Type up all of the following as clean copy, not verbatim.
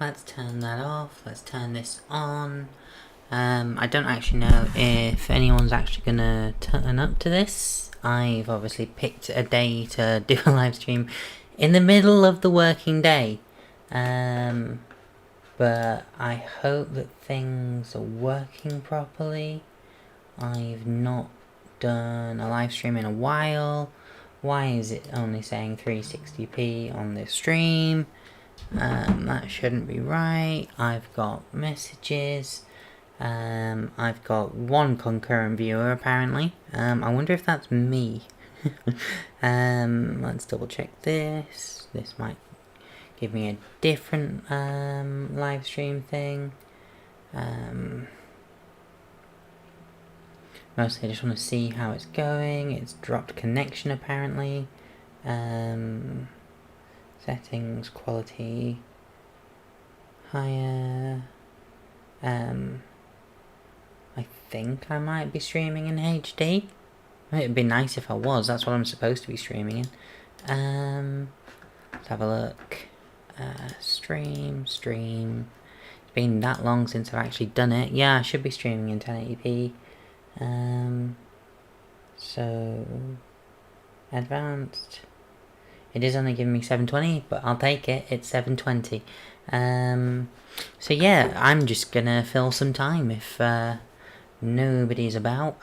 let's turn that off. Let's turn this on. I don't actually know if anyone's actually gonna turn up to this. I've obviously picked a day to do a live stream in the middle of the working day. But I hope that things are working properly. I've not done a live stream in a while. Why is it only saying 360p on this stream? That shouldn't be right. I've got messages. I've got one concurrent viewer apparently. I wonder if that's me. Let's double check this. This might give me a different live stream thing. Mostly I just want to see how it's going. It's dropped connection apparently. Settings, quality, higher. I think I might be streaming in HD. It'd be nice if I was. That's what I'm supposed to be streaming in. Let's have a look. Stream. It's been that long since I've actually done it. Yeah, I should be streaming in 1080p. So advanced. It is only giving me 720, but I'll take it. It's 720. So yeah, I'm just gonna fill some time if nobody's about.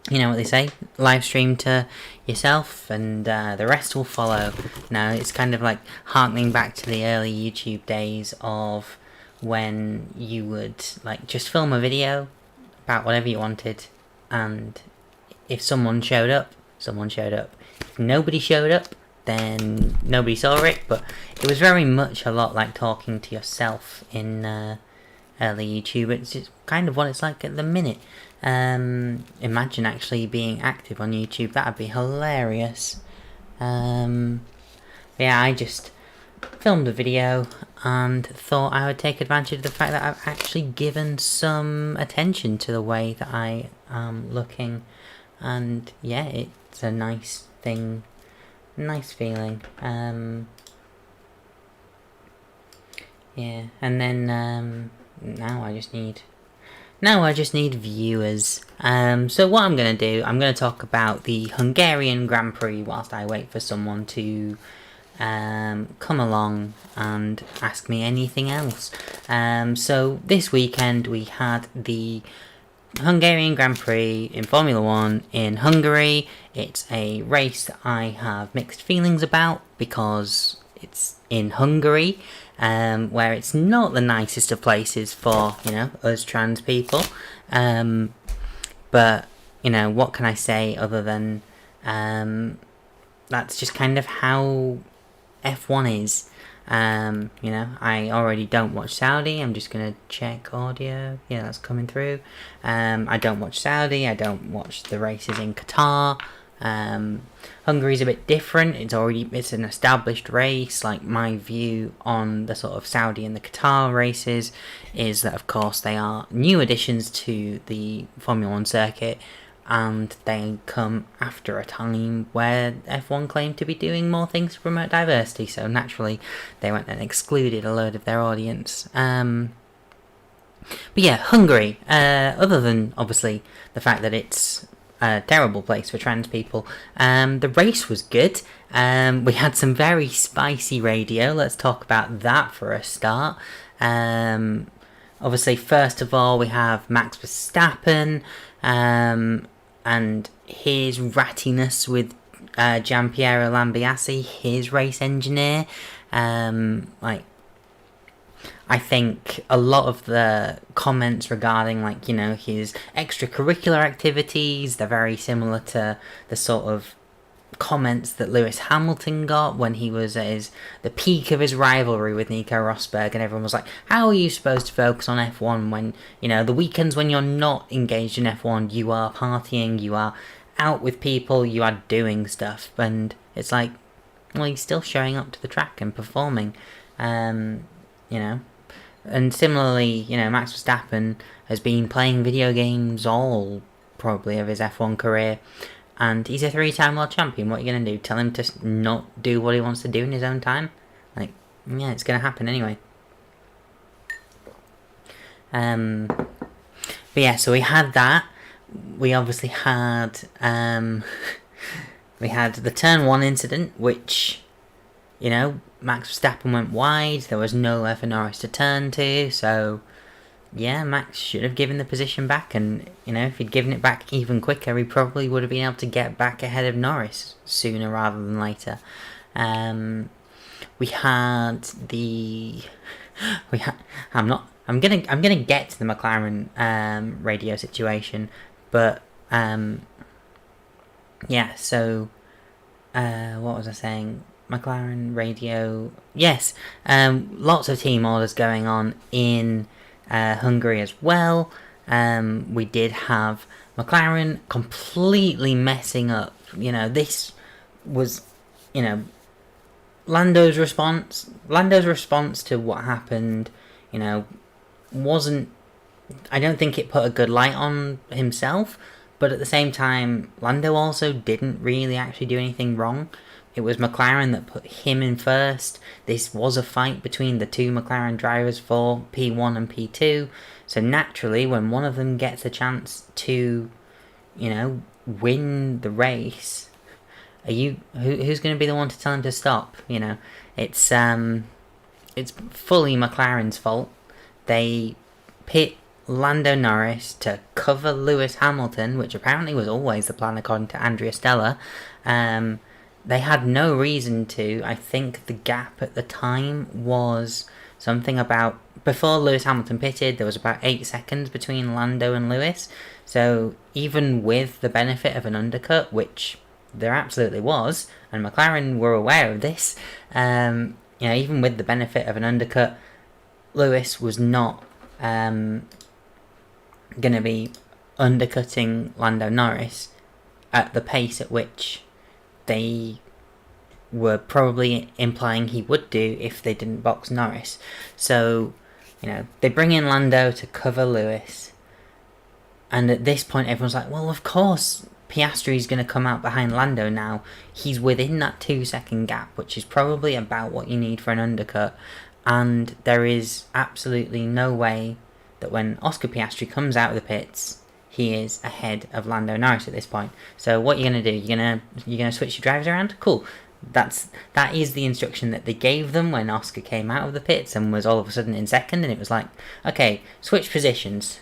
You know what they say, live stream to yourself and the rest will follow. Now it's kind of like harkening back to the early YouTube days of when you would like just film a video about whatever you wanted, and if someone showed up, someone showed up. If nobody showed up, then nobody saw it, but it was very much a lot like talking to yourself in early YouTube. It's just kind of what it's like at the minute. Imagine actually being active on YouTube. That'd be hilarious. Yeah, I just filmed a video and thought I would take advantage of the fact that I've actually given some attention to the way that I am looking, and yeah, it's a nice thing, nice feeling. Yeah, and then now I just need viewers. So what I'm going to do, I'm going to talk about the Hungarian Grand Prix whilst I wait for someone to come along and ask me anything else. So this weekend we had the Hungarian Grand Prix in Formula 1 in Hungary. It's a race that I have mixed feelings about because it's in Hungary, where it's not the nicest of places for, you know, us trans people. But, you know, what can I say other than that's just kind of how F1 is. You know, I already don't watch Saudi. I'm just gonna check audio. Yeah, that's coming through. I don't watch Saudi. I don't watch the races in Qatar. Hungary's a bit different. It's an established race. Like, my view on the sort of Saudi and the Qatar races is that, of course, they are new additions to the Formula 1 circuit, and they come after a time where F1 claimed to be doing more things to promote diversity, so naturally they went and excluded a load of their audience. But yeah, Hungary, other than obviously the fact that it's a terrible place for trans people, the race was good. We had some very spicy radio. Let's talk about that for a start. Obviously, first of all, we have Max Verstappen, and his rattiness with Giampiero Lambiase, his race engineer. Like, I think a lot of the comments regarding, like, you know, his extracurricular activities, they're very similar to the sort of comments that Lewis Hamilton got when he was at the peak of his rivalry with Nico Rosberg, and everyone was like, how are you supposed to focus on F1 when, you know, the weekends when you're not engaged in F1, you are partying, you are out with people, you are doing stuff. And it's like, well, he's still showing up to the track and performing, you know. And similarly, you know, Max Verstappen has been playing video games all probably of his F1 career, and he's a 3-time world champion. What are you going to do? Tell him to not do what he wants to do in his own time? Like, yeah, it's going to happen anyway. But yeah, so we had that. We obviously had we had the turn 1 incident, which, you know, Max Verstappen went wide. There was nowhere for Norris to turn to, so yeah, Max should have given the position back, and, you know, if he'd given it back even quicker, he probably would have been able to get back ahead of Norris sooner rather than later. We had the I'm gonna get to the McLaren radio situation, but yeah. So what was I saying? McLaren radio. Yes, lots of team orders going on in Hungary as well. We did have McLaren completely messing up. You know, this was, you know, Lando's response to what happened, you know, wasn't, I don't think it put a good light on himself, but at the same time, Lando also didn't really actually do anything wrong. It was McLaren that put him in first. This was a fight between the two McLaren drivers for P1 and P2, so naturally, when one of them gets a chance to, you know, win the race, who's going to be the one to tell him to stop? You know, it's fully McLaren's fault. They pit Lando Norris to cover Lewis Hamilton, which apparently was always the plan according to Andrea Stella. They had no reason to. I think the gap at the time was something about, before Lewis Hamilton pitted, there was about 8 seconds between Lando and Lewis. So even with the benefit of an undercut, which there absolutely was, and McLaren were aware of this, you know, even with the benefit of an undercut, Lewis was not going to be undercutting Lando Norris at the pace at which they were probably implying he would do if they didn't box Norris. So, you know, they bring in Lando to cover Lewis, and at this point everyone's like, well, of course Piastri's going to come out behind Lando now. He's within that 2-second gap, which is probably about what you need for an undercut, and there is absolutely no way that when Oscar Piastri comes out of the pits, he is ahead of Lando Norris at this point. So what you're going to do, you're going to switch your drivers around? Cool. That is the instruction that they gave them when Oscar came out of the pits and was all of a sudden in second, and it was like, okay, switch positions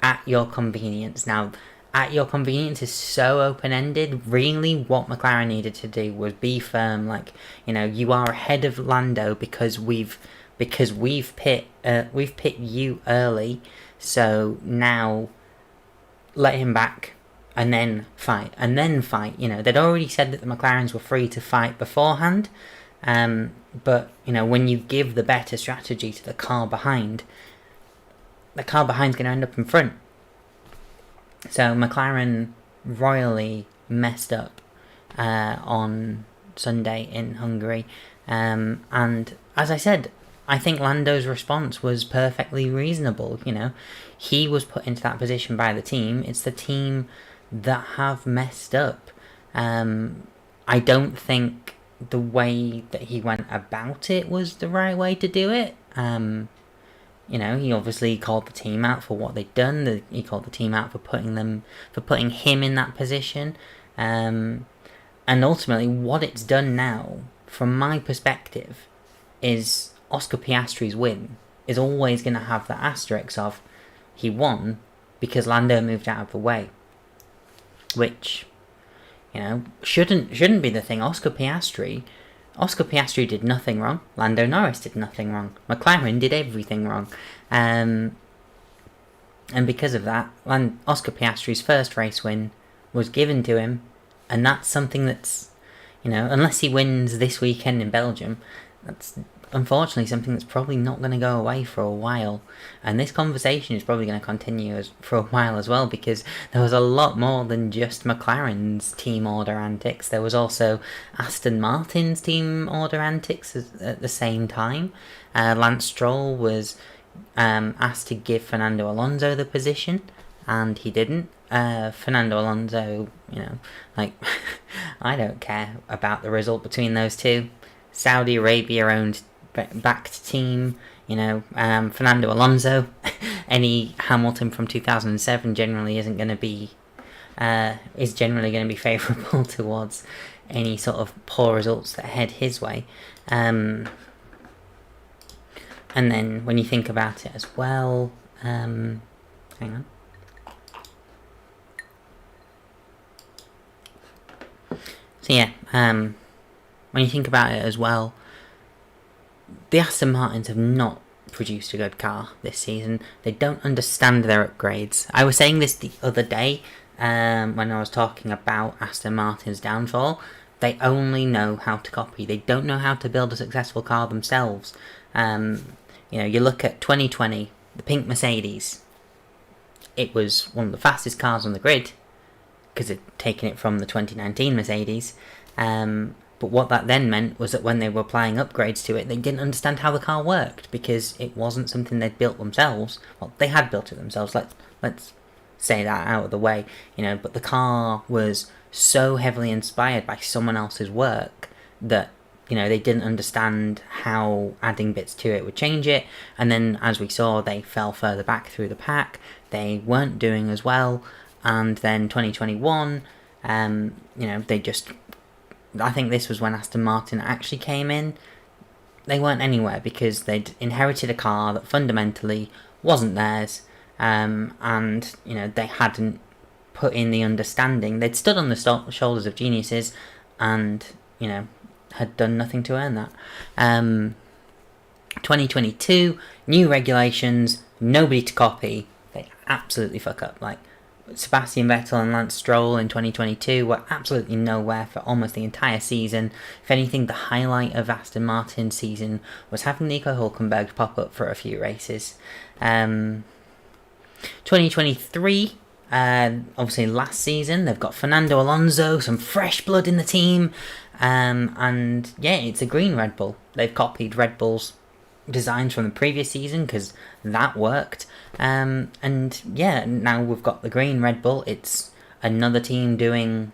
at your convenience. Now, at your convenience is so open-ended. Really, what McLaren needed to do was be firm. Like, you know, you are ahead of Lando because we've pit you early. So now let him back and then fight. You know, they'd already said that the McLarens were free to fight beforehand. But you know, when you give the better strategy to the car behind's going to end up in front. So McLaren royally messed up on Sunday in Hungary. And as I said, I think Lando's response was perfectly reasonable. You know, he was put into that position by the team. It's the team that have messed up. I don't think the way that he went about it was the right way to do it. You know, he obviously called the team out for what they'd done. He called the team out for putting him in that position. And ultimately, what it's done now, from my perspective, is Oscar Piastri's win is always going to have the asterisk of he won because Lando moved out of the way, which, you know, shouldn't be the thing. Oscar Piastri did nothing wrong. Lando Norris did nothing wrong. McLaren did everything wrong. And because of that, Oscar Piastri's first race win was given to him. And that's something that's, you know, unless he wins this weekend in Belgium, that's unfortunately something that's probably not going to go away for a while. And this conversation is probably going to continue for a while as well, because there was a lot more than just McLaren's team order antics. There was also Aston Martin's team order antics at the same time. Lance Stroll was asked to give Fernando Alonso the position, and he didn't. Fernando Alonso, you know, like, I don't care about the result between those two. Saudi Arabia owned backed team. You know, Fernando Alonso, any Hamilton from 2007 generally isn't going to be is generally going to be favourable towards any sort of poor results that head his way. And then when you think about it as well, hang on. So yeah, when you think about it as well, the Aston Martins have not produced a good car this season. They don't understand their upgrades. I was saying this the other day when I was talking about Aston Martin's downfall. They only know how to copy. They don't know how to build a successful car themselves. You know, you look at 2020, the pink Mercedes. It was one of the fastest cars on the grid because it'd taken it from the 2019 Mercedes. But what that then meant was that when they were applying upgrades to it, they didn't understand how the car worked because it wasn't something they'd built themselves. Well, they had built it themselves. Let's say that out of the way, you know. But the car was so heavily inspired by someone else's work that, you know, they didn't understand how adding bits to it would change it. And then, as we saw, they fell further back through the pack. They weren't doing as well. And then 2021, you know, they just... I think this was when Aston Martin actually came in. They weren't anywhere because they'd inherited a car that fundamentally wasn't theirs. And, you know, they hadn't put in the understanding. They'd stood on the shoulders of geniuses and, you know, had done nothing to earn that. 2022, new regulations, nobody to copy. They absolutely fuck up. Like, Sebastian Vettel and Lance Stroll in 2022 were absolutely nowhere for almost the entire season. If anything, the highlight of Aston Martin's season was having Nico Hülkenberg pop up for a few races. 2023, obviously last season, they've got Fernando Alonso, some fresh blood in the team, and yeah, it's a green Red Bull. They've copied Red Bull's designs from the previous season because that worked, and yeah, now we've got the green Red Bull. It's another team doing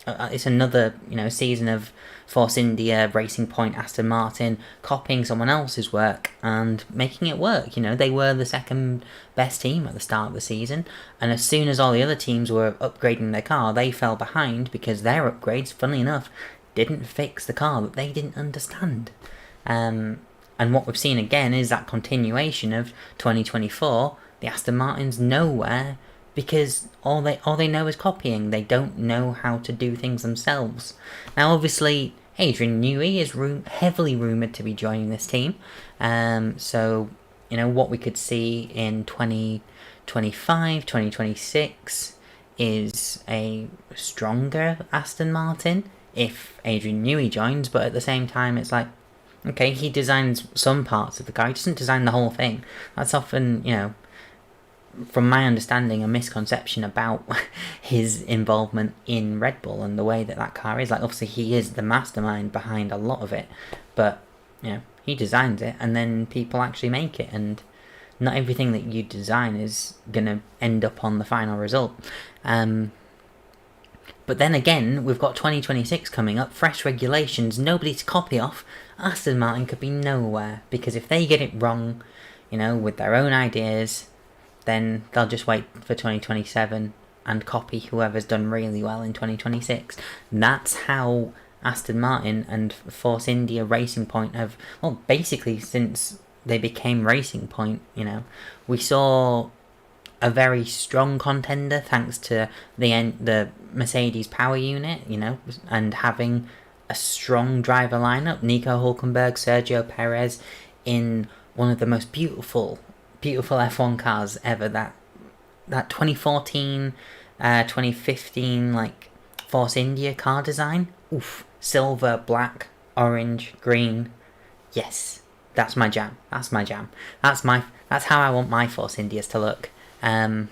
it's another, you know, season of Force India, Racing Point, Aston Martin copying someone else's work and making it work. You know, they were the second best team at the start of the season, and as soon as all the other teams were upgrading their car, they fell behind because their upgrades, funnily enough, didn't fix the car that they didn't understand. And what we've seen again is that continuation of 2024. The Aston Martin's nowhere because all they know is copying. They don't know how to do things themselves. Now, obviously, Adrian Newey is heavily rumoured to be joining this team. So, you know, what we could see in 2025, 2026 is a stronger Aston Martin if Adrian Newey joins. But at the same time, it's like, okay, he designs some parts of the car, he doesn't design the whole thing. That's often, you know, from my understanding, a misconception about his involvement in Red Bull and the way that car is. Like, obviously, he is the mastermind behind a lot of it, but, you know, he designs it, and then people actually make it, and not everything that you design is going to end up on the final result. But then again, we've got 2026 coming up, fresh regulations, nobody to copy off. Aston Martin could be nowhere, because if they get it wrong, you know, with their own ideas, then they'll just wait for 2027 and copy whoever's done really well in 2026. That's how Aston Martin and Force India Racing Point have, well, basically since they became Racing Point, you know, we saw a very strong contender thanks to the Mercedes power unit, you know, and having a strong driver lineup. Nico Hülkenberg, Sergio Perez in one of the most beautiful F1 cars ever. That 2014, 2015 like Force India car design. Oof, silver, black, orange, green. Yes, that's my jam. That's how I want my Force Indias to look. And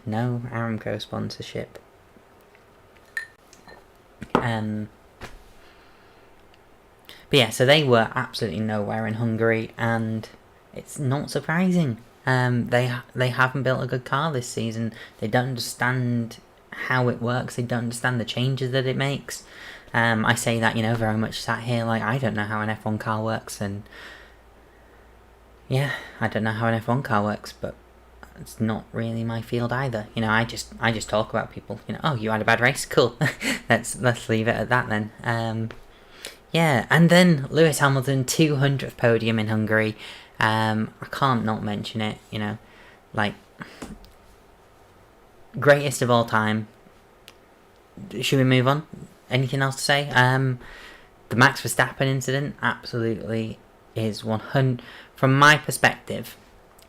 no Aramco sponsorship. But yeah, so they were absolutely nowhere in Hungary, and it's not surprising. They haven't built a good car this season. They don't understand how it works. They don't understand the changes that it makes. I say that, you know, very much sat here like I don't know how an F1 car works, and yeah, I don't know how an F1 car works, but it's not really my field either. You know, I just talk about people. You know, oh, you had a bad race, cool. let's leave it at that then. Yeah, and then Lewis Hamilton, 200th podium in Hungary. I can't not mention it. You know, like greatest of all time. Should we move on? Anything else to say? The Max Verstappen incident absolutely is 100. From my perspective,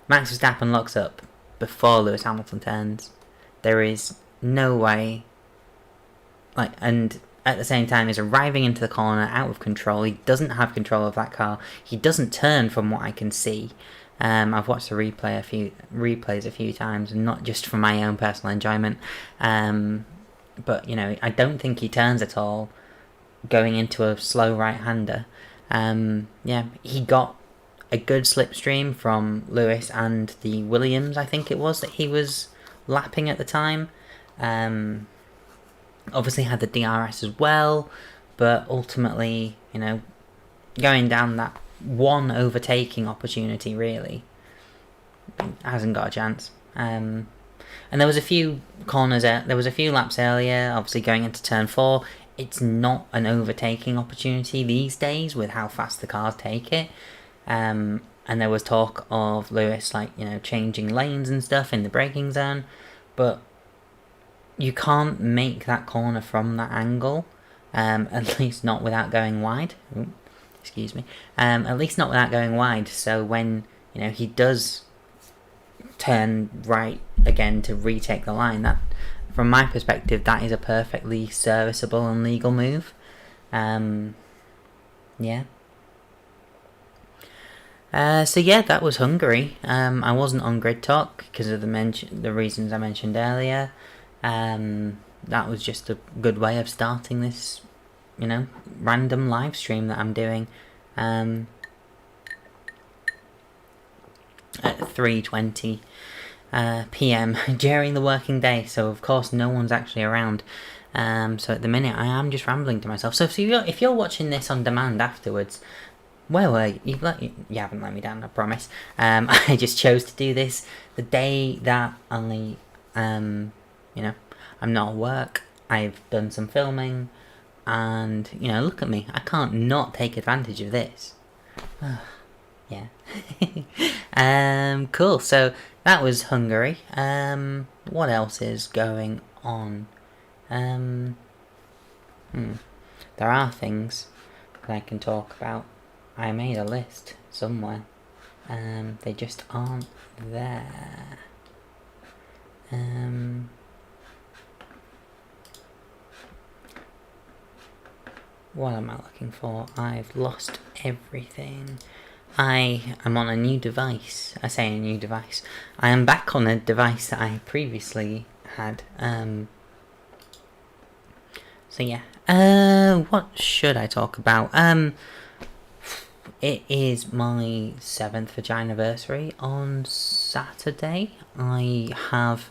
Max Verstappen locks up before Lewis Hamilton turns. There is no way. Like, and at the same time, he's arriving into the corner out of control. He doesn't have control of that car. He doesn't turn, from what I can see. I've watched the replays a few times, and not just for my own personal enjoyment. But you know, I don't think he turns at all, going into a slow right-hander. Yeah, he got a good slipstream from Lewis and the Williams, I think it was, that he was lapping at the time. Obviously had the DRS as well, but ultimately, you know, going down that one overtaking opportunity, really, hasn't got a chance. And there was a few corners, there was a few laps earlier, obviously going into turn 4. It's not an overtaking opportunity these days with how fast the cars take it. And there was talk of Lewis, like, you know, changing lanes and stuff in the braking zone, but you can't make that corner from that angle, at least not without going wide. Ooh, excuse me. At least not without going wide. So when, you know, he does turn right again to retake the line, that, from my perspective, that is a perfectly serviceable and legal move. Yeah. So yeah, that was Hungary. I wasn't on Grid Talk because of the reasons I mentioned earlier. That was just a good way of starting this, you know, random live stream that I'm doing. At 3:20 p.m. during the working day, so of course no one's actually around. So at the minute I am just rambling to myself. So if you're watching this on demand afterwards, well, you haven't let me down, I promise. I just chose to do this the day that you know, I'm not at work. I've done some filming, and you know, look at me. I can't not take advantage of this. Yeah. Cool. So that was Hungary. What else is going on? There are things that I can talk about. I made a list somewhere. They just aren't there. What am I looking for? I've lost everything. I am on a new device. I say a new device. I am back on a device that I previously had. So yeah. What should I talk about? It is my 7th vagina anniversary on Saturday. I have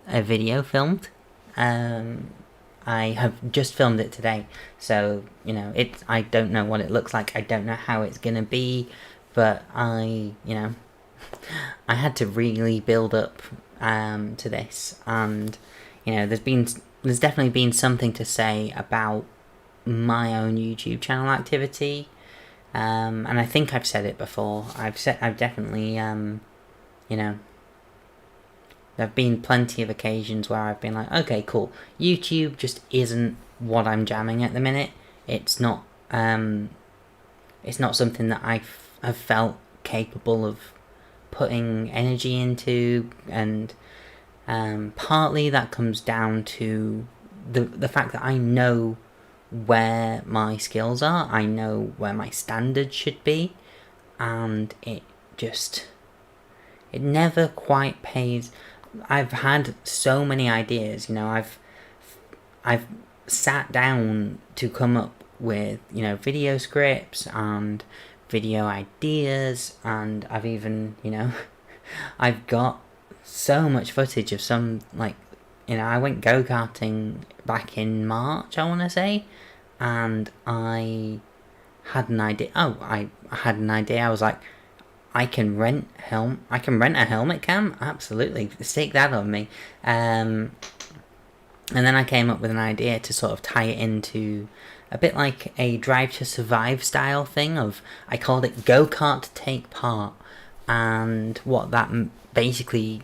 a video filmed. I have just filmed it today, so you know, I don't know what it looks like. I don't know how it's gonna be, but you know, I had to really build up to this, and you know, there's definitely been something to say about my own YouTube channel activity, and I think I've said it before. I've definitely you know, there have been plenty of occasions where I've been like, okay, cool, YouTube just isn't what I'm jamming at the minute. It's not something that I have felt capable of putting energy into, and partly that comes down to the fact that I know where my skills are, I know where my standards should be, and it never quite pays. I've had so many ideas, you know, I've sat down to come up with, you know, video scripts and video ideas, and I've even, you know, I've got so much footage of some, like, you know, I went go-karting back in March, I want to say, and I had an idea. I had an idea. I was like, I can rent a helmet cam. Absolutely, stick that on me. And then I came up with an idea to sort of tie it into a bit like a Drive to Survive style thing. I called it Go-Kart Take Part, and what that basically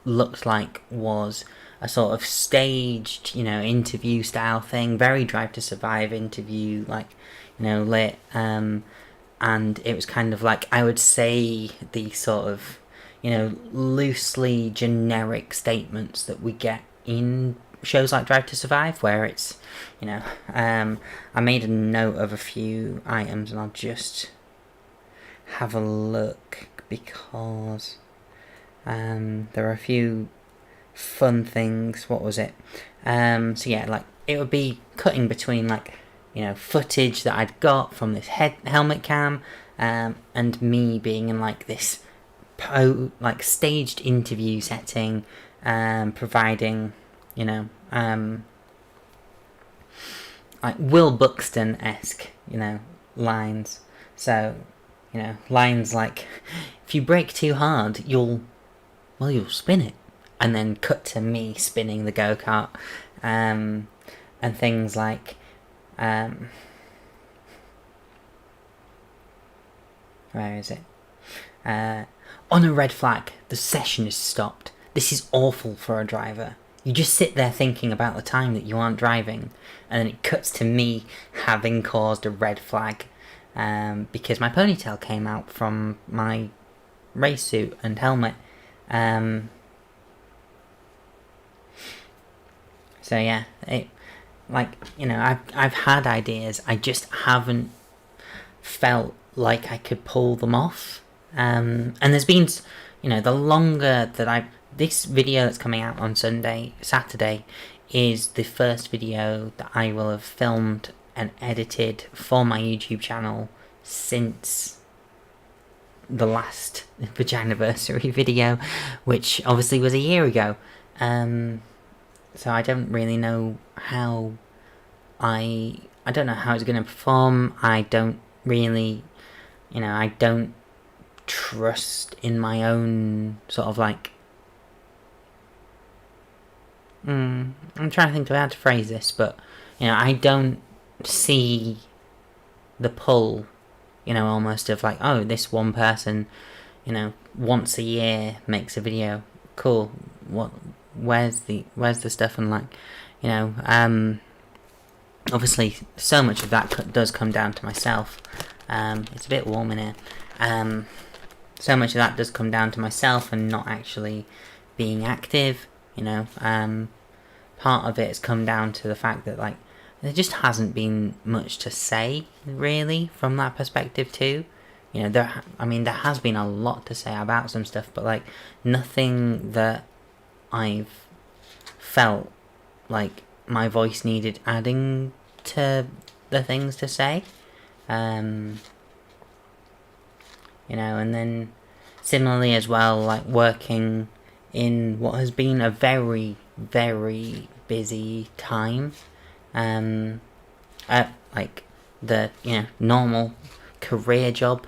looked like was a sort of staged, interview style thing, very Drive to Survive interview, like, lit, and it was kind of like, I would say the sort of, loosely generic statements that we get in shows like Drive to Survive, where it's, I made a note of a few items, and I'll just have a look, because there are a few fun things. What was it? So yeah, like, it would be cutting between, like, footage that I'd got from this helmet cam, and me being in, like, this staged interview setting, providing, like Will Buxton-esque, lines. So, lines like, if you brake too hard, you'll spin it. And then cut to me spinning the go-kart. And things like, where is it? On a red flag, the session is stopped. This is awful for a driver. You just sit there thinking about the time that you aren't driving, and then it cuts to me having caused a red flag, because my ponytail came out from my race suit and helmet. So yeah, I've had ideas, I just haven't felt like I could pull them off. And there's been, the longer that this video that's coming out on Saturday, is the first video that I will have filmed and edited for my YouTube channel since the last Vaginiversary video, which obviously was a year ago. So I don't really know how I don't know how it's going to perform. I don't really, I don't trust in my own sort of like, I'm trying to think of how to phrase this, but, I don't see the pull, almost of like, oh, this one person, once a year makes a video. Cool. Where's the stuff? And like, obviously so much of that does come down to myself. It's a bit warm in here. So much of that does come down to myself and not actually being active. Part of it has come down to the fact that, like, there just hasn't been much to say really from that perspective too. There has been a lot to say about some stuff, but like nothing that I've felt like my voice needed adding to the things to say. And then similarly as well, like working in what has been a very, very busy time, at like the normal career job,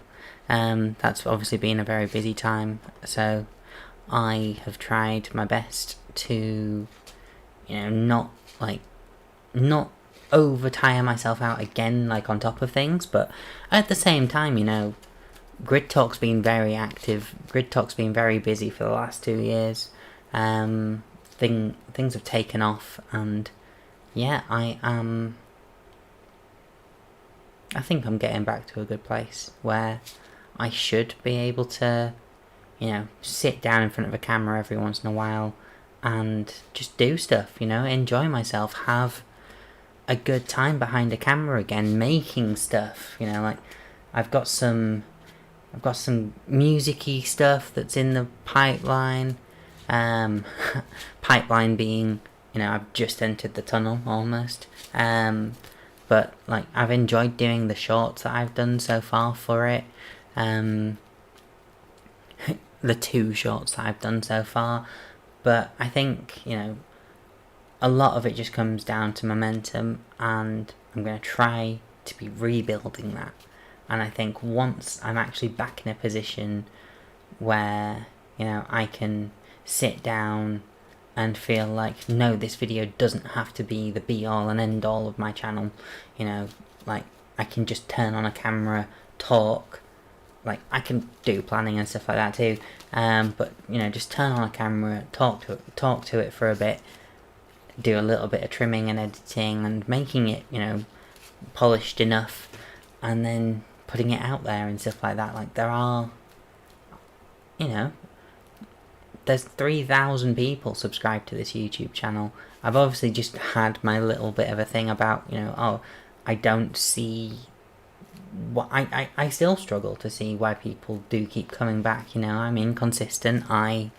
that's obviously been a very busy time. So I have tried my best to, not over tire myself out again, like on top of things, but at the same time, Grid Talk's been very active. Grid Talk's been very busy for the last 2 years. Things have taken off, and yeah, I think I'm getting back to a good place where I should be able to, sit down in front of a camera every once in a while and just do stuff, enjoy myself, have a good time behind a camera again, making stuff, like I've got some music-y stuff that's in the pipeline. Pipeline being, I've just entered the tunnel almost. But like I've enjoyed doing the shorts that I've done so far for it. The 2 shorts that I've done so far. But I think, a lot of it just comes down to momentum, and I'm going to try to be rebuilding that. And I think once I'm actually back in a position where, I can sit down and feel like, no, this video doesn't have to be the be-all and end-all of my channel. Like, I can just turn on a camera, talk. Like, I can do planning and stuff like that too. But, just turn on a camera, talk to it for a bit, do a little bit of trimming and editing and making it, polished enough, and then putting it out there and stuff like that. Like, there are, there's 3,000 people subscribed to this YouTube channel. I've obviously just had my little bit of a thing about, I don't see what I still struggle to see why people do keep coming back. I'm inconsistent. There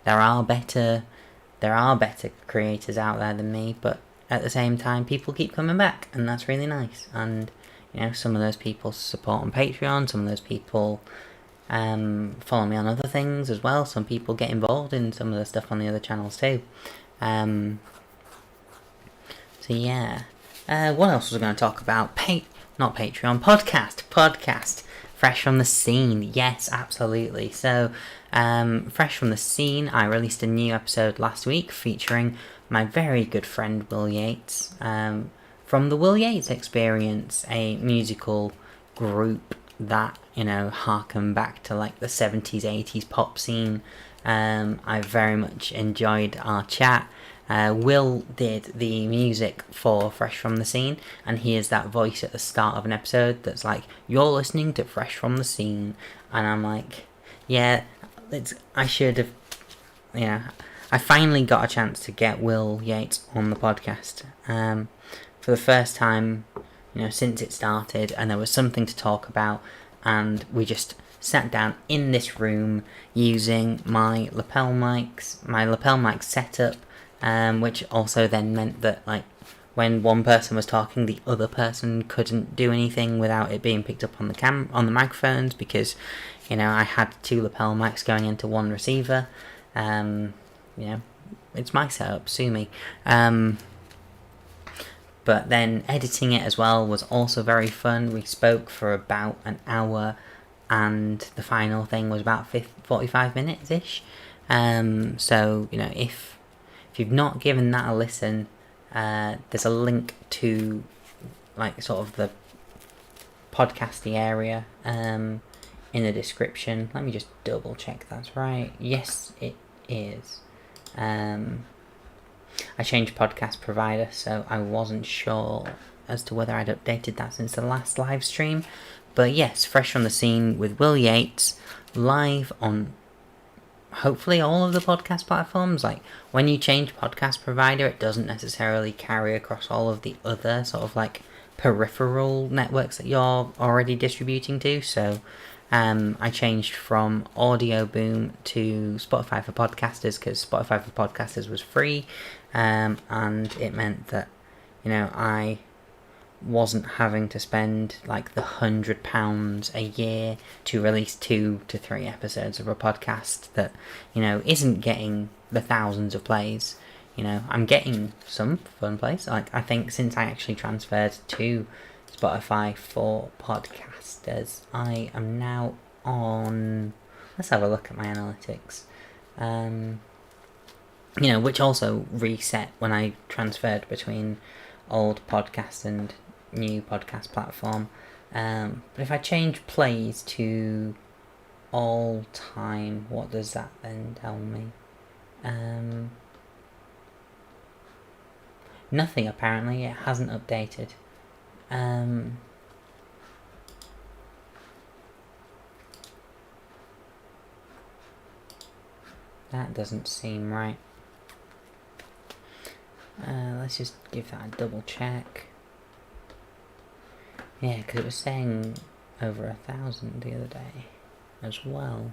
are better creators out there than me, but at the same time, people keep coming back, and that's really nice. And some of those people support on Patreon. Some of those people follow me on other things as well. Some people get involved in some of the stuff on the other channels too. So yeah. What else was I going to talk about? Not Patreon, podcast. Fresh from the Scene. Yes, absolutely. So, Fresh from the Scene, I released a new episode last week featuring my very good friend Will Yates, from the Will Yates Experience, a musical group that, harken back to like the 70s, 80s pop scene. I very much enjoyed our chat. Will did the music for Fresh from the Scene, and he is that voice at the start of an episode that's like, you're listening to Fresh from the Scene, and I'm like, yeah, I should have, I finally got a chance to get Will Yates on the podcast, for the first time, since it started, and there was something to talk about, and we just sat down in this room using my lapel mic setup, which also then meant that, like, when one person was talking, the other person couldn't do anything without it being picked up on the microphones, because, I had 2 lapel mics going into one receiver. It's my setup, sue me. But then editing it as well was also very fun. We spoke for about an hour, and the final thing was about 45 minutes-ish. So, if you've not given that a listen, there's a link to, like, sort of the podcasty area in the description. Let me just double check that's right. Yes, it is. I changed podcast provider, so I wasn't sure as to whether I'd updated that since the last live stream. But yes, Fresh from the Scene with Will Yates, live on hopefully all of the podcast platforms. Like, when you change podcast provider, it doesn't necessarily carry across all of the other sort of like peripheral networks that you're already distributing to. So I changed from Audio Boom to Spotify for Podcasters, because Spotify for Podcasters was free, and it meant that, I wasn't having to spend like the £100 a year to release 2 to 3 episodes of a podcast that, isn't getting the thousands of plays. I'm getting some fun plays. Like, I think since I actually transferred to Spotify for Podcasters, I am now on, let's have a look at my analytics, which also reset when I transferred between old podcast and new podcast platform. But if I change plays to all time, what does that then tell me? Nothing, apparently. It hasn't updated. That doesn't seem right. Let's just give that a double check. Yeah, because it was saying over 1,000 the other day as well.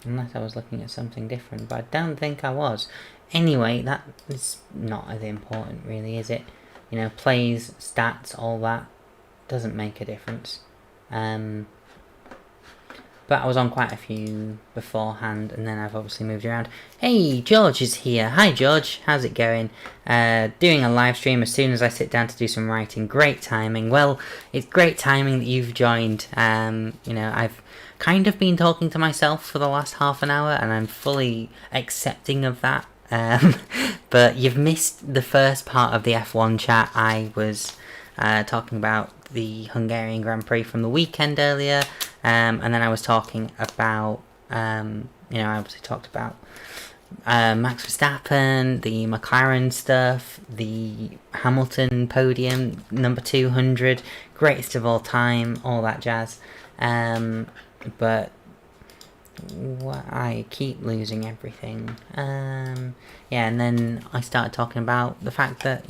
Unless I was looking at something different, but I don't think I was. Anyway, that is not as important, really, is it? Plays, stats, all that doesn't make a difference. but I was on quite a few beforehand, and then I've obviously moved around. Hey, George is here. Hi, George. How's it going? Doing a live stream as soon as I sit down to do some writing. Great timing. Well, it's great timing that you've joined. I've kind of been talking to myself for the last half an hour, and I'm fully accepting of that. But you've missed the first part of the F1 chat. I was talking about the Hungarian Grand Prix from the weekend earlier, and then I was talking about, I obviously talked about Max Verstappen, the McLaren stuff, the Hamilton podium, number 200, greatest of all time, all that jazz. But I keep losing everything. And then I started talking about the fact that,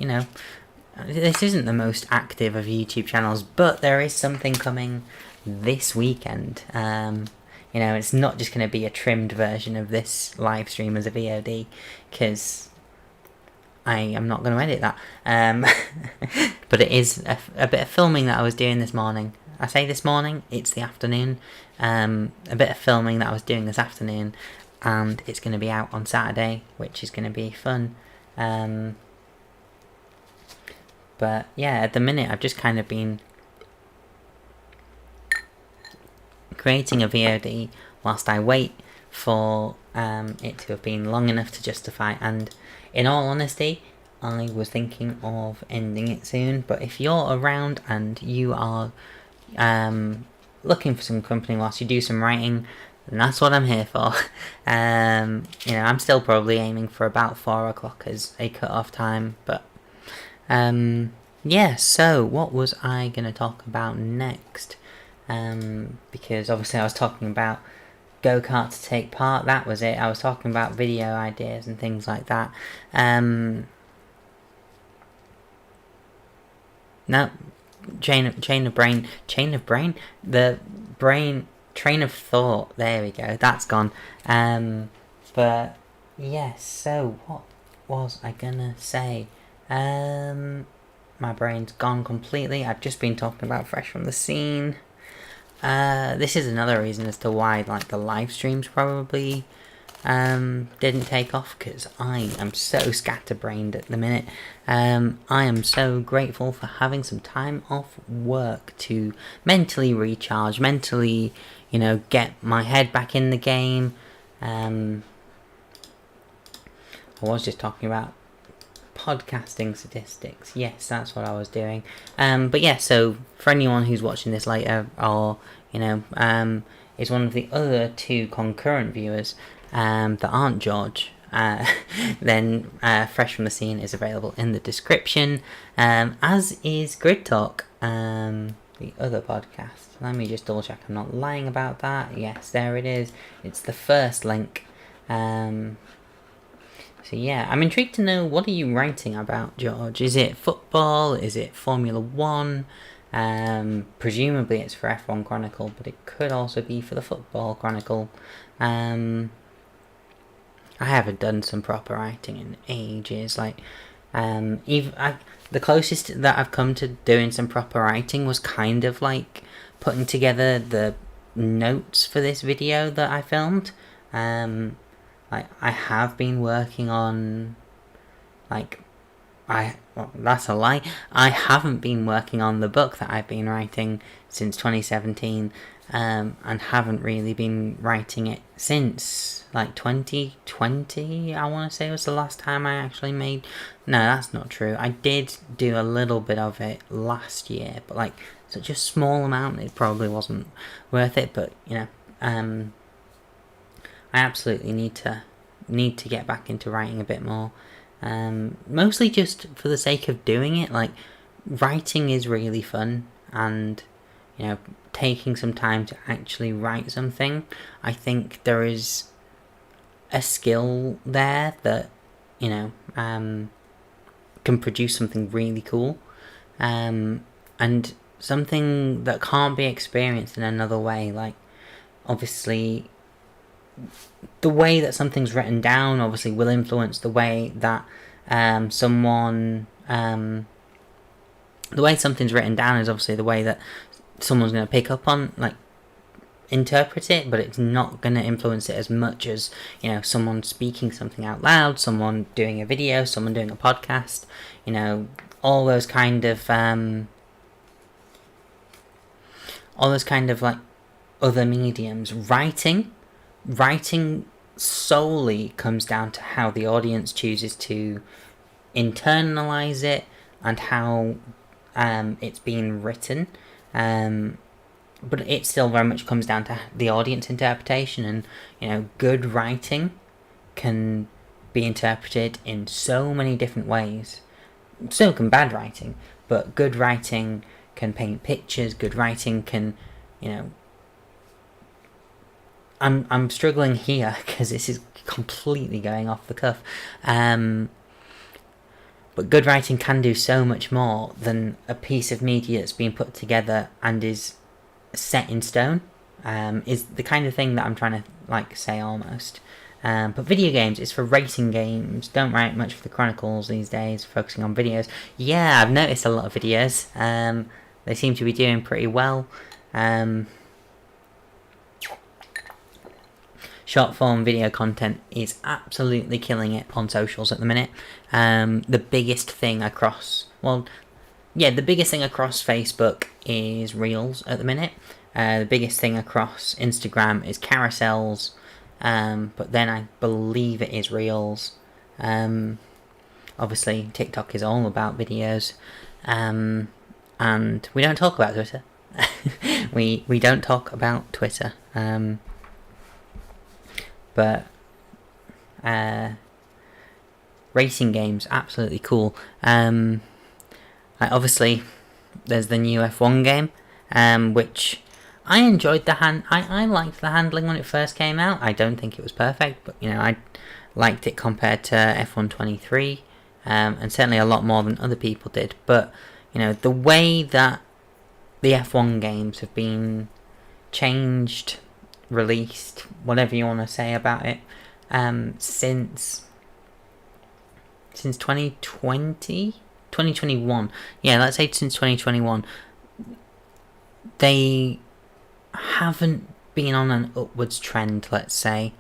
this isn't the most active of YouTube channels, but there is something coming this weekend. It's not just going to be a trimmed version of this live stream as a VOD, because I am not going to edit that. But it is a bit of filming that I was doing this morning. I say this morning, it's the afternoon. A bit of filming that I was doing this afternoon, and it's going to be out on Saturday, which is going to be fun. But yeah, at the minute I've just kind of been creating a VOD whilst I wait for it to have been long enough to justify, and in all honesty, I was thinking of ending it soon. But if you're around and you are looking for some company whilst you do some writing, then that's what I'm here for. I'm still probably aiming for about 4 o'clock as a cut-off time, but so what was I going to talk about next? Because obviously I was talking about go-kart to take part, that was it. I was talking about video ideas and things like that. No, train of thought, there we go, that's gone. But yes, so what was I gonna say? My brain's gone completely. I've just been talking about Fresh from the Scene. This is another reason as to why the live streams probably didn't take off, because I am so scatterbrained at the minute. I am so grateful for having some time off work to mentally recharge, mentally, get my head back in the game. I was just talking about podcasting statistics. Yes, that's what I was doing. But yeah, so for anyone who's watching this later, or is one of the other 2 concurrent viewers that aren't George, then Fresh from the Scene is available in the description, as is Grid Talk, the other podcast. Let me just double check I'm not lying about that. Yes, there it is. It's the first link. So yeah, I'm intrigued to know, what are you writing about, George? Is it football? Is it Formula 1? Presumably it's for F1 Chronicle, but it could also be for the Football Chronicle. I haven't done some proper writing in ages. The closest that I've come to doing some proper writing was kind of putting together the notes for this video that I filmed. I have been working on, that's a lie. I haven't been working on the book that I've been writing since 2017, and haven't really been writing it since 2020, I want to say was the last time I actually made. No, that's not true. I did do a little bit of it last year, but such a small amount, it probably wasn't worth it. But I absolutely need to get back into writing a bit more. Mostly just for the sake of doing it. Writing is really fun, and taking some time to actually write something, I think there is a skill there that can produce something really cool, and something that can't be experienced in another way. Obviously, the way that something's written down obviously will influence the way that the way something's written down is obviously the way that someone's going to pick up on interpret it, but it's not going to influence it as much as, you know, someone speaking something out loud, someone doing a video, someone doing a podcast, you know, all those kind of like other mediums. Writing solely comes down to how the audience chooses to internalize it and how it's being written. But it still very much comes down to the audience interpretation, and, you know, good writing can be interpreted in so many different ways. So can bad writing, but good writing can paint pictures, good writing can, you know... I'm struggling here because this is completely going off the cuff. But good writing can do so much more than a piece of media that's been put together and is set in stone, is the kind of thing that I'm trying to, like, say almost. But video games is for racing games. Don't write much for the Chronicles these days, focusing on videos. Yeah, I've noticed a lot of videos. They seem to be doing pretty well. Short form video content is absolutely killing it on socials at the minute. The biggest thing across Facebook is Reels at the minute. The biggest thing across Instagram is carousels, but then I believe it is Reels. Obviously, TikTok is all about videos, and we don't talk about Twitter. we don't talk about Twitter. But racing games, absolutely cool. Obviously, there's the new F1 game, which I enjoyed I liked the handling when it first came out. I don't think it was perfect, but, you know, I liked it compared to F1 23, and certainly a lot more than other people did. But, you know, the way that the F1 games have been changed, released, whatever you want to say about it, since 2021, yeah, let's say since 2021, they haven't been on an upwards trend, let's say.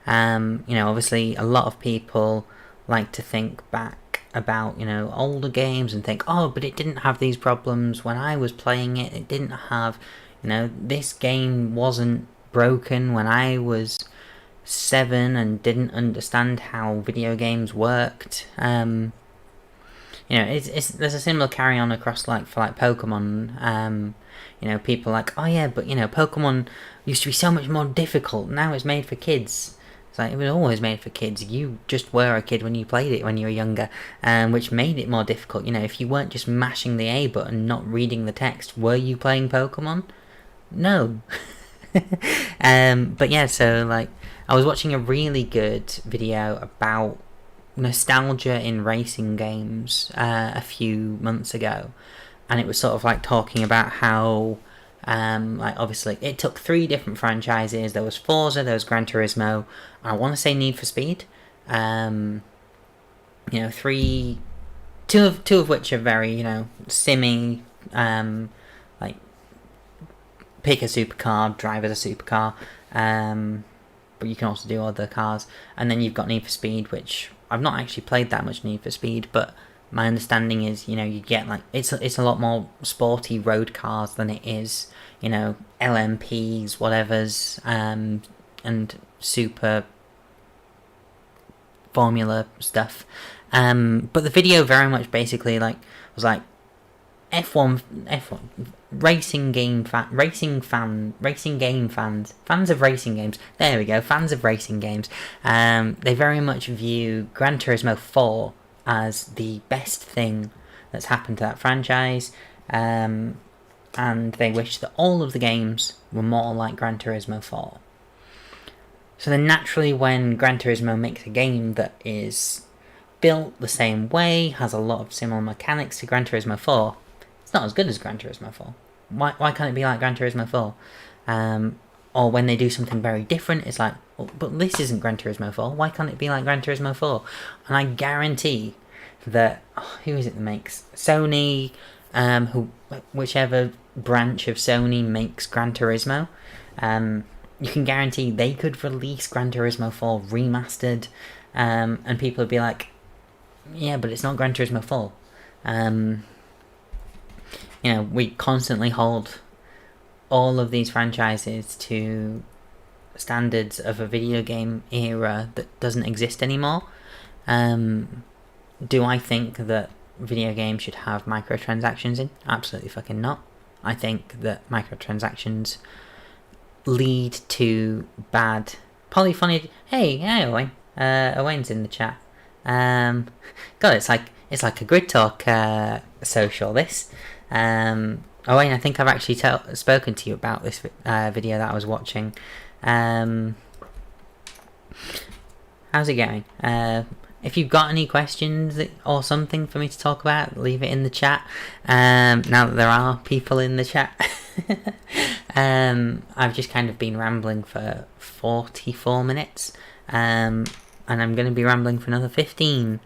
You know, obviously a lot of people like to think back about, you know, older games and think, oh, but it didn't have these problems when I was playing it. It didn't have, you know, this game wasn't broken when I was 7 and didn't understand how video games worked. You know, there's a similar carry on across, like, for, like, Pokemon. You know, people are like, oh yeah, but, you know, Pokemon used to be so much more difficult. Now it's made for kids. It's like, it was always made for kids. You just were a kid when you played it when you were younger, which made it more difficult. You know, if you weren't just mashing the A button, not reading the text, were you playing Pokemon? No. But yeah, so, like, I was watching a really good video about nostalgia in racing games a few months ago, and it was sort of like talking about how, like, obviously it took 3 different franchises. There was Forza, there was Gran Turismo, and I want to say Need for Speed. You know, two of which are very, you know, simmy, like, pick a supercar, drive as a supercar, but you can also do other cars. And then you've got Need for Speed, which I've not actually played that much Need for Speed, but my understanding is, you know, you get, like, it's a lot more sporty road cars than it is, you know, LMPs, whatevers, and super formula stuff. But the video very much basically, like, was like, F1 racing game fans of racing games. There we go, fans of racing games. They very much view Gran Turismo 4 as the best thing that's happened to that franchise, and they wish that all of the games were more like Gran Turismo 4. So then naturally, when Gran Turismo makes a game that is built the same way, has a lot of similar mechanics to Gran Turismo 4, it's not as good as Gran Turismo 4. Why can't it be like Gran Turismo 4? Or when they do something very different, it's like, oh, but this isn't Gran Turismo 4. Why can't it be like Gran Turismo 4? And I guarantee that, who is it that makes? Sony, whichever branch of Sony makes Gran Turismo, You can guarantee they could release Gran Turismo 4 remastered, and people would be like, yeah, but it's not Gran Turismo 4. We constantly hold all of these franchises to standards of a video game era that doesn't exist anymore. Do I think that video games should have microtransactions in? Absolutely fucking not. I think that microtransactions lead to bad polyphony. Hey, Owain. Owain's in the chat. God, it's like a grid talk social. This. Owain, I think I've actually spoken to you about this video that I was watching. How's it going? If you've got any questions or something for me to talk about, leave it in the chat. Now that there are people in the chat. I've just kind of been rambling for 44 minutes. And I'm going to be rambling for another 15.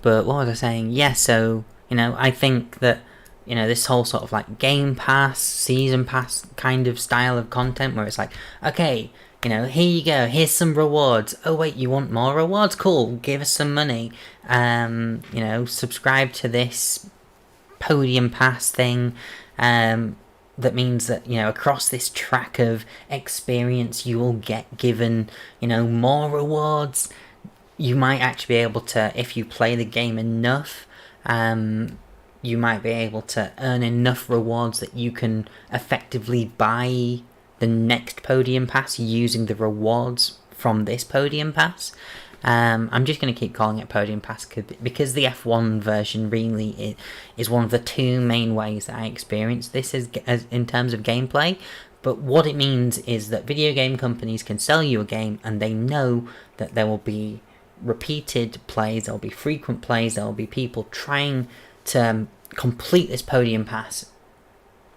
But what was I saying? Yeah, so, I think that, this whole sort of like Game Pass, Season Pass kind of style of content where it's like, okay, here you go, here's some rewards. Oh wait, you want more rewards? Cool, give us some money. Subscribe to this podium pass thing. That means that, across this track of experience, you will get given, more rewards. You might actually be able to, if you play the game enough, you might be able to earn enough rewards that you can effectively buy the next podium pass using the rewards from this podium pass. I'm just going to keep calling it podium pass because the F1 version really is one of the two main ways that I experience this as in terms of gameplay. But what it means is that video game companies can sell you a game and they know that there will be repeated plays, there will be frequent plays, there will be people trying to complete this podium pass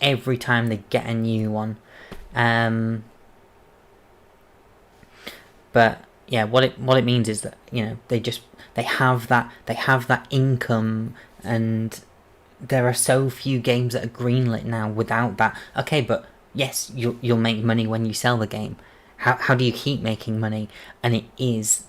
every time they get a new one. But yeah, what it means is that they have that income, and there are so few games that are greenlit now without that. Okay, but yes, you'll make money when you sell the game. How do you keep making money? And it's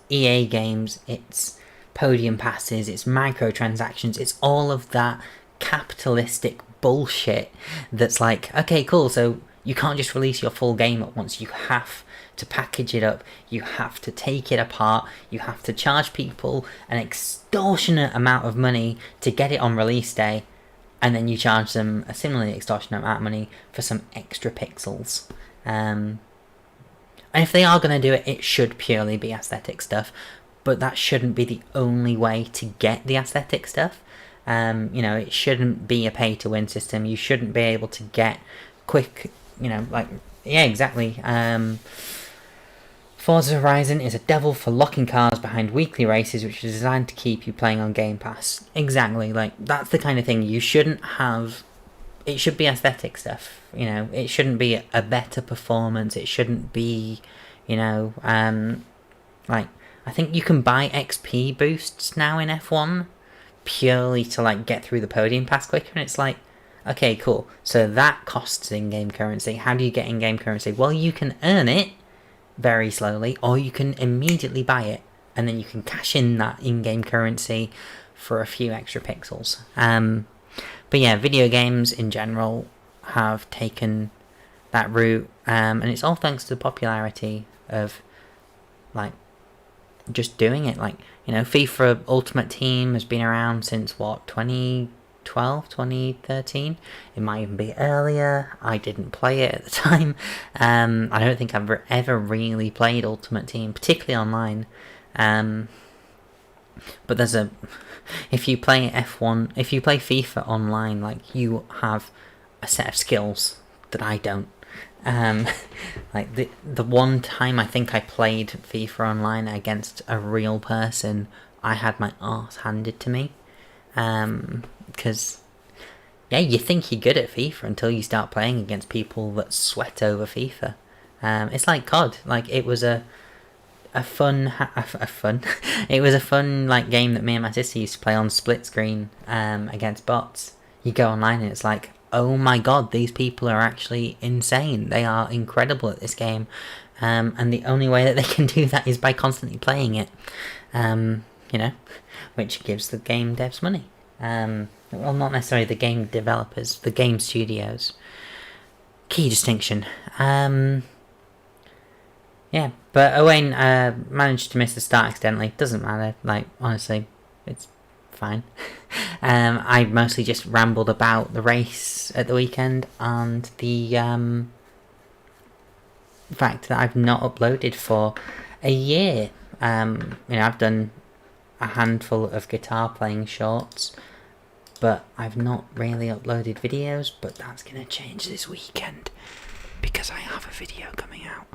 EA games, it's podium passes, it's microtransactions, it's all of that capitalistic bullshit that's like, okay, cool, so you can't just release your full game at once, you have to package it up, you have to take it apart, you have to charge people an extortionate amount of money to get it on release day, and then you charge them a similarly extortionate amount of money for some extra pixels. And if they are going to do it, it should purely be aesthetic stuff, but that shouldn't be the only way to get the aesthetic stuff. It shouldn't be a pay-to-win system. You shouldn't be able to get quick, exactly. Forza Horizon is a devil for locking cars behind weekly races, which is designed to keep you playing on Game Pass. Exactly, that's the kind of thing you shouldn't have. It should be aesthetic stuff, it shouldn't be a better performance, it shouldn't be, I think you can buy XP boosts now in F1 purely to get through the podium pass quicker, and it's like, okay, cool, so that costs in-game currency. How do you get in-game currency? Well, you can earn it very slowly, or you can immediately buy it, and then you can cash in that in-game currency for a few extra pixels. But yeah, video games in general have taken that route, and it's all thanks to the popularity of just doing it. FIFA Ultimate Team has been around since 2012, 2013. It might even be earlier. I didn't play it at the time. I don't think I've ever really played Ultimate Team, particularly online. But if you play F1, if you play FIFA online, you have a set of skills that I don't. The one time I think I played FIFA online against a real person, I had my arse handed to me. Because, you think you're good at FIFA until you start playing against people that sweat over FIFA. It's like COD. It was a fun it was a fun game that me and my sister used to play on split screen against bots. You go online and it's like, oh my god, these people are actually insane. They are incredible at this game. And the only way that they can do that is by constantly playing it. Which gives the game devs money. Well, not necessarily the game developers, the game studios. Key distinction. Yeah, but Owain managed to miss the start accidentally. Doesn't matter. Like, honestly, it's fine. I mostly just rambled about the race at the weekend and the fact that I've not uploaded for a year. I've done a handful of guitar playing shorts, but I've not really uploaded videos. But that's gonna change this weekend because I have a video coming out.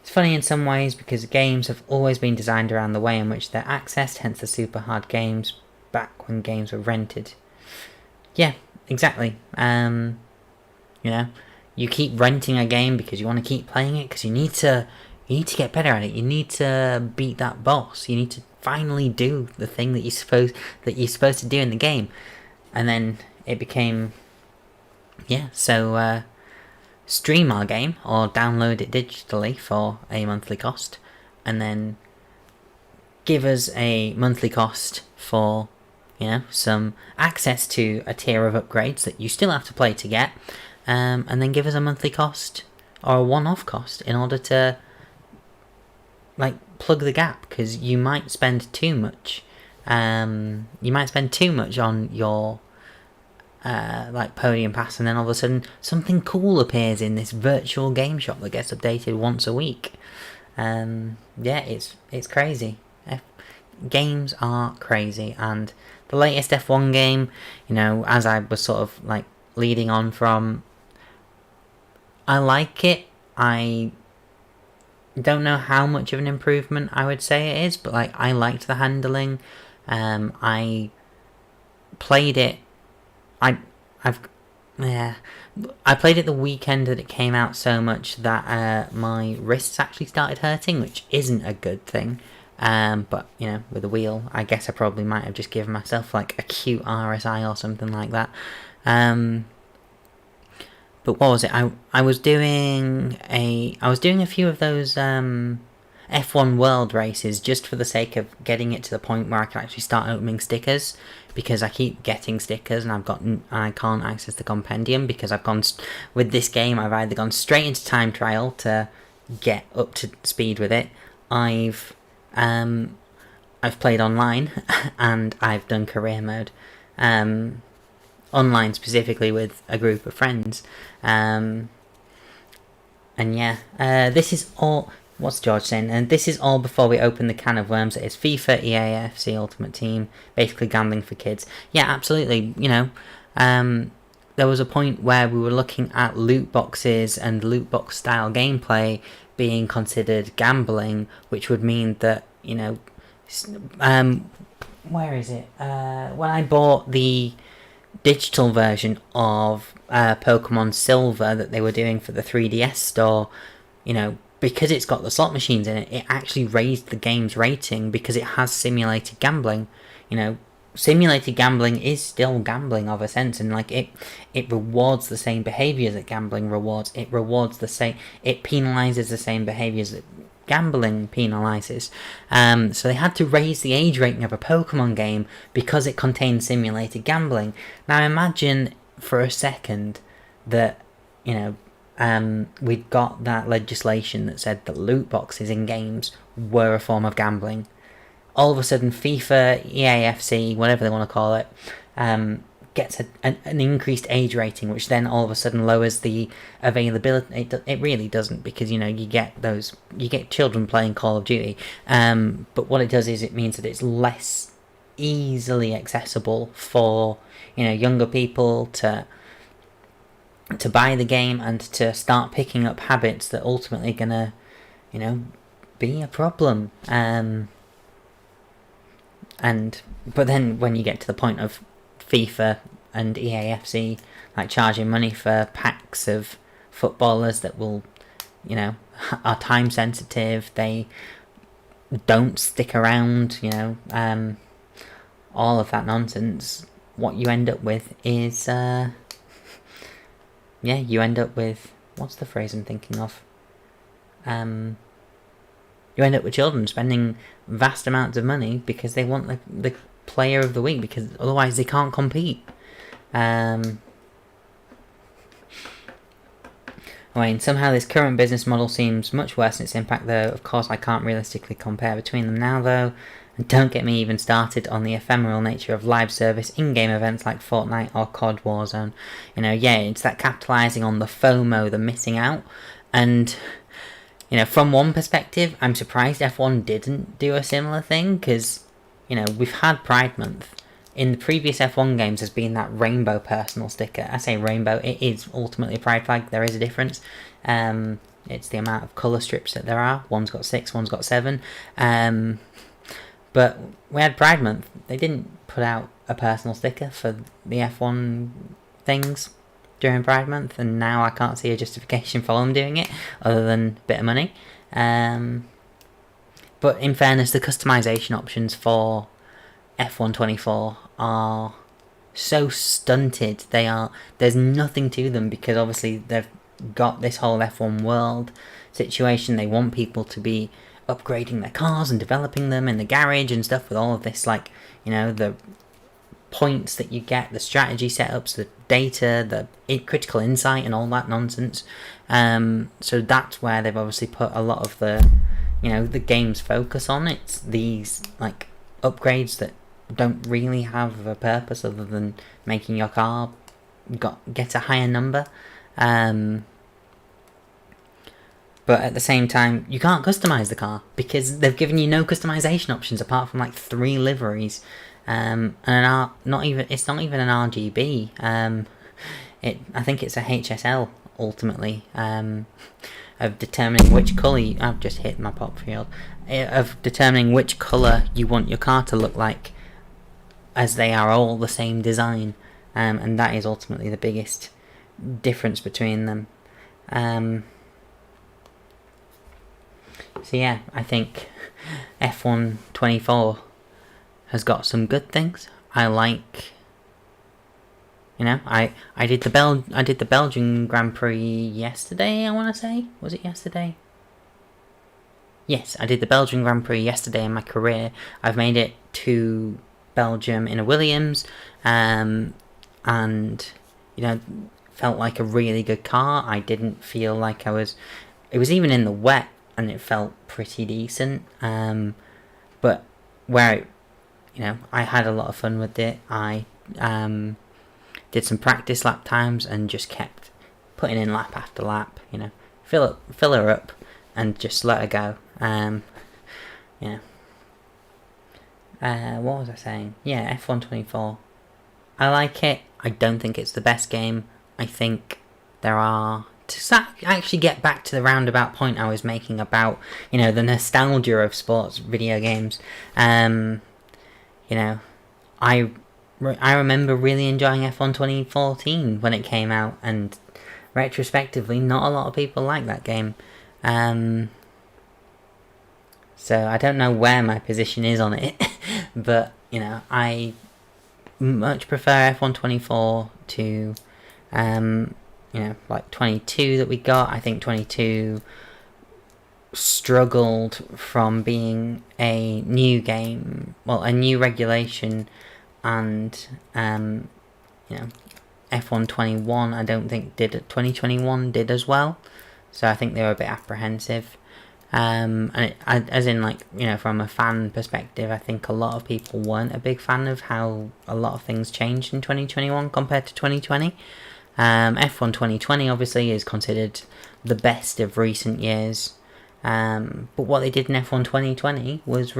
It's funny in some ways because games have always been designed around the way in which they're accessed, hence the super hard games back when games were rented. Yeah, exactly. You keep renting a game because you want to keep playing it because you need to get better at it. You need to beat that boss. You need to finally do the thing that you're supposed to do in the game. And then it became, stream our game or download it digitally for a monthly cost, and then give us a monthly cost for some access to a tier of upgrades that you still have to play to get, and then give us a monthly cost or a one-off cost in order to plug the gap, because you might spend too much. You might spend too much on your podium pass, and then all of a sudden something cool appears in this virtual game shop that gets updated once a week. It's crazy. Games are crazy, and the latest F1 game, as I was sort of leading on from, I like it. I don't know how much of an improvement I would say it is, but I liked the handling. I played it. I played it the weekend that it came out so much that my wrists actually started hurting, which isn't a good thing. But with a wheel, I guess I probably might have just given myself a cute RSI or something like that. But what was it? I was doing a few of those F1 World races just for the sake of getting it to the point where I can actually start opening stickers, because I keep getting stickers and I can't access the compendium because with this game I've either gone straight into time trial to get up to speed with it, I've played online and I've done career mode, online specifically with a group of friends, this is all. What's George saying? And this is all before we open the can of worms that is FIFA, EA, FC Ultimate Team, basically gambling for kids. Yeah, absolutely. There was a point where we were looking at loot boxes and loot box style gameplay being considered gambling, which would mean that, where is it? When I bought the digital version of Pokemon Silver that they were doing for the 3DS store, because it's got the slot machines in it, it actually raised the game's rating because it has simulated gambling. Simulated gambling is still gambling of a sense, and it rewards the same behaviours that gambling rewards. It penalises the same behaviours that gambling penalises. So they had to raise the age rating of a Pokemon game because it contained simulated gambling. Now imagine for a second that we'd got that legislation that said that loot boxes in games were a form of gambling. All of a sudden FIFA, EAFC, whatever they want to call it, gets an increased age rating, which then all of a sudden lowers the availability. It really doesn't, because you get children playing Call of Duty, but what it does is it means that it's less easily accessible for younger people to buy the game and to start picking up habits that ultimately gonna be a problem. But then when you get to the point of FIFA and EAFC charging money for packs of footballers that will are time sensitive, they don't stick around, all of that nonsense, what you end up with is, yeah, you end up with, what's the phrase I'm thinking of? You end up with children spending vast amounts of money because they want the player of the week, because otherwise they can't compete. I mean, somehow this current business model seems much worse in its impact, though. Of course, I can't realistically compare between them now, though. And don't get me even started on the ephemeral nature of live service in-game events like Fortnite or COD Warzone. You know, yeah, it's that capitalising on the FOMO, the missing out. And, you know, from one perspective, I'm surprised F1 didn't do a similar thing, because, you know, we've had Pride Month. In the previous F1 games, there's been that rainbow personal sticker. I say rainbow, it is ultimately a pride flag. There is a difference. It's the amount of colour strips that there are. One's got 6, one's got 7. But we had Pride Month. They didn't put out a personal sticker for the F1 things during Pride Month, and now I can't see a justification for them doing it other than a bit of money. But in fairness, the customization options for F1 24 are so stunted. There's nothing to them, because obviously they've got this whole F1 world situation. They want people to be upgrading their cars and developing them in the garage and stuff, with all of this, like, you know, the points that you get, the strategy setups, the data, the critical insight and all that nonsense. So that's where they've obviously put a lot of the, you know, the game's focus on. It's these, like, upgrades that don't really have a purpose other than making your car get a higher number. But at the same time, you can't customize the car, because they've given you no customization options apart from like 3 liveries, and it's not even an RGB. I think it's a HSL ultimately, of determining which colour. I've just hit my pop field. Of determining which colour you want your car to look like, as they are all the same design, and that is ultimately the biggest difference between them. So yeah, I think F1 24 has got some good things. I like, you know, I did the Belgian Grand Prix yesterday, I want to say. Was it yesterday? Yes, I did the Belgian Grand Prix yesterday in my career. I've made it to Belgium in a Williams, and, you know, felt like a really good car. I didn't feel like it was even in the wet, and it felt pretty decent. But where, you know, I had a lot of fun with it. I did some practice lap times and just kept putting in lap after lap, you know, fill her up and just let her go. You know, what was I saying? Yeah, F1 24. I like it. I don't think it's the best game. I think there are, to actually get back to the roundabout point I was making about, you know, the nostalgia of sports video games. You know, I remember really enjoying F1 2014 when it came out, and retrospectively, not a lot of people like that game. So I don't know where my position is on it, but, you know, I much prefer F1 24 to, you know, like 22 that we got. I think 22 struggled from being a new game, well, a new regulation, and, you know, F1 21 I don't think 2021 did as well, so I think they were a bit apprehensive. As in, like, you know, from a fan perspective, I think a lot of people weren't a big fan of how a lot of things changed in 2021 compared to 2020. F1 2020 obviously is considered the best of recent years, but what they did in F1 2020 was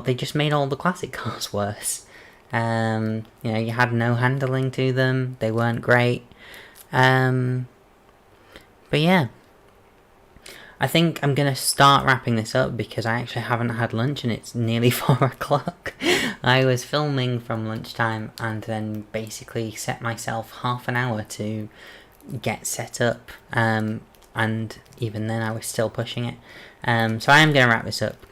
they just made all the classic cars worse. You know, you had no handling to them, they weren't great. But yeah, I think I'm going to start wrapping this up because I actually haven't had lunch and it's nearly 4 o'clock. I was filming from lunchtime and then basically set myself half an hour to get set up, and even then I was still pushing it. So I am going to wrap this up,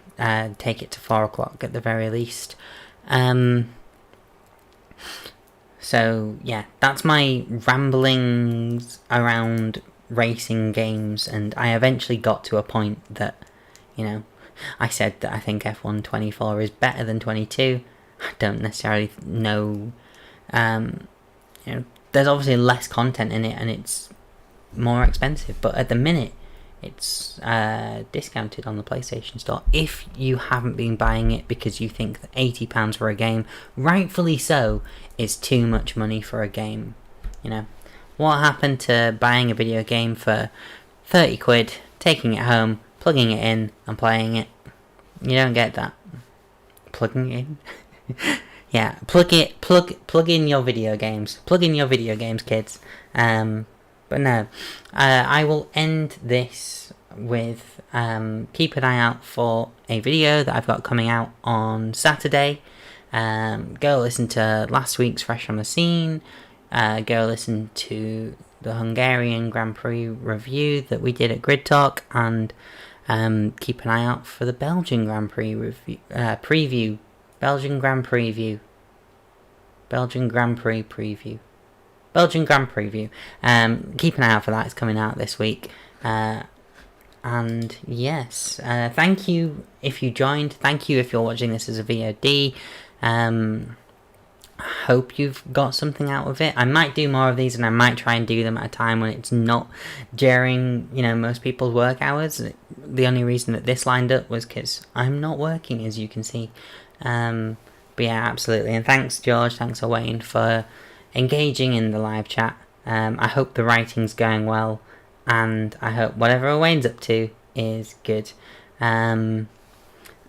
take it to 4 o'clock at the very least. So yeah, that's my ramblings around racing games, and I eventually got to a point that, you know, I said that I think F1 24 is better than 22. I don't necessarily know. You know, there's obviously less content in it, and it's more expensive. But at the minute, it's discounted on the PlayStation Store. If you haven't been buying it because you think that £80 for a game, rightfully so, is too much money for a game. You know, what happened to buying a video game for 30 quid, taking it home, plugging it in, and playing it? You don't get that. Plugging it in? Yeah, plug in your video games. Plug in your video games, kids. But no, I will end this with keep an eye out for a video that I've got coming out on Saturday. Go listen to last week's Fresh on the Scene. Go listen to the Hungarian Grand Prix review that we did at Grid Talk, and keep an eye out for the Belgian Grand Prix preview. Belgian Grand Prix preview. Keep an eye out for that. It's coming out this week. And yes, thank you if you joined. Thank you if you're watching this as a VOD. I hope you've got something out of it. I might do more of these, and I might try and do them at a time when it's not during, most people's work hours. The only reason that this lined up was because I'm not working, as you can see. But yeah, absolutely. And thanks, George. Thanks, Owain, for engaging in the live chat. I hope the writing's going well, and I hope whatever Owain's up to is good. And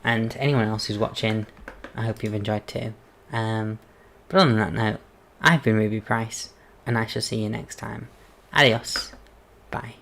anyone else who's watching, I hope you've enjoyed too. But on that note, I've been Ruby Price, and I shall see you next time. Adios. Bye.